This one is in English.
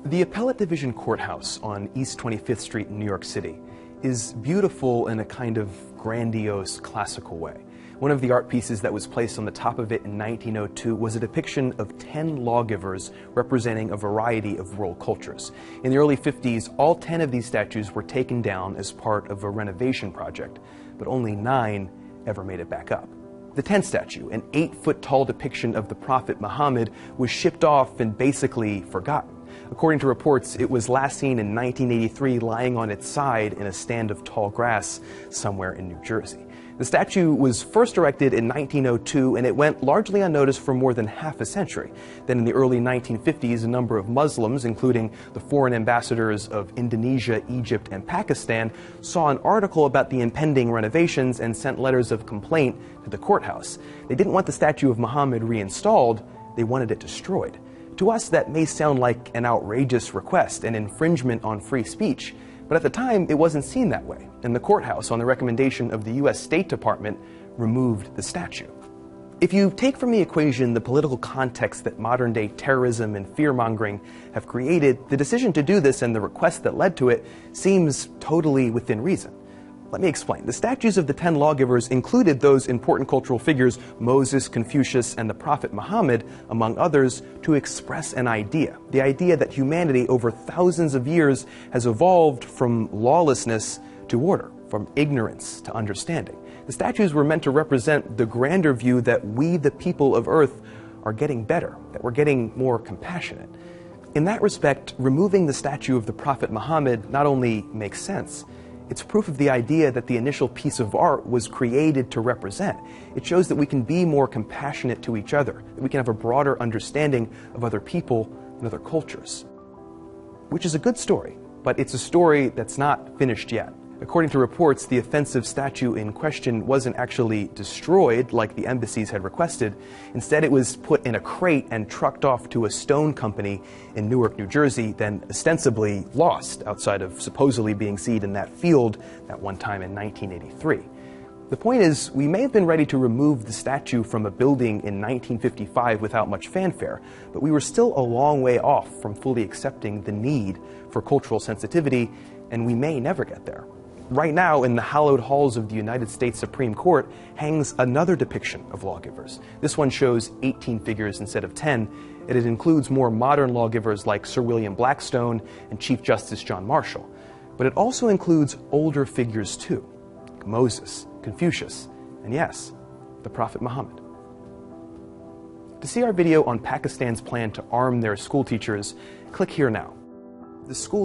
The Appellate Division Courthouse on East 25th Street in New York City is beautiful in a kind of grandiose, classical way. One of the art pieces that was placed on the top of it in 1902 was a depiction of 10 lawgivers representing a variety of world cultures. In the early 50s, all 10 of these statues were taken down as part of a renovation project, but only 9 ever made it back up. The 10th statue, an 8-foot-tall depiction of the Prophet Muhammad, was shipped off and basically forgotten. According to reports, it was last seen in 1983 lying on its side in a stand of tall grass somewhere in New Jersey. The statue was first erected in 1902, and it went largely unnoticed for more than half a century. Then in the early 1950s, a number of Muslims, including the foreign ambassadors of Indonesia, Egypt, and Pakistan, saw an article about the impending renovations and sent letters of complaint to the courthouse. They didn't want the statue of Muhammad reinstalled, they wanted it destroyed. To us, that may sound like an outrageous request, an infringement on free speech, but at the time, it wasn't seen that way, and the courthouse, on the recommendation of the U.S. State Department, removed the statue. If you take from the equation the political context that modern-day terrorism and fear-mongering have created, the decision to do this and the request that led to it seems totally within reason. Let me explain. The statues of the 10 lawgivers included those important cultural figures, Moses, Confucius, and the Prophet Muhammad, among others, to express an idea. The idea that humanity over thousands of years has evolved from lawlessness to order, from ignorance to understanding. The statues were meant to represent the grander view that we, the people of Earth, are getting better, that we're getting more compassionate. In that respect, removing the statue of the Prophet Muhammad not only makes sense, it's proof of the idea that the initial piece of art was created to represent. It shows that we can be more compassionate to each other, that we can have a broader understanding of other people and other cultures. Which is a good story, but it's a story that's not finished yet. According to reports, the offensive statue in question wasn't actually destroyed like the embassies had requested. Instead, it was put in a crate and trucked off to a stone company in Newark, New Jersey, then ostensibly lost outside of supposedly being seen in that field at one time in 1983. The point is, we may have been ready to remove the statue from a building in 1955 without much fanfare, but we were still a long way off from fully accepting the need for cultural sensitivity, and we may never get there. Right now, in the hallowed halls of the United States Supreme Court, hangs another depiction of lawgivers. This one shows 18 figures instead of 10, and it includes more modern lawgivers like Sir William Blackstone and Chief Justice John Marshall. But it also includes older figures too, like Moses, Confucius, and yes, the Prophet Muhammad. To see our video on Pakistan's plan to arm their school teachers, click here now. The school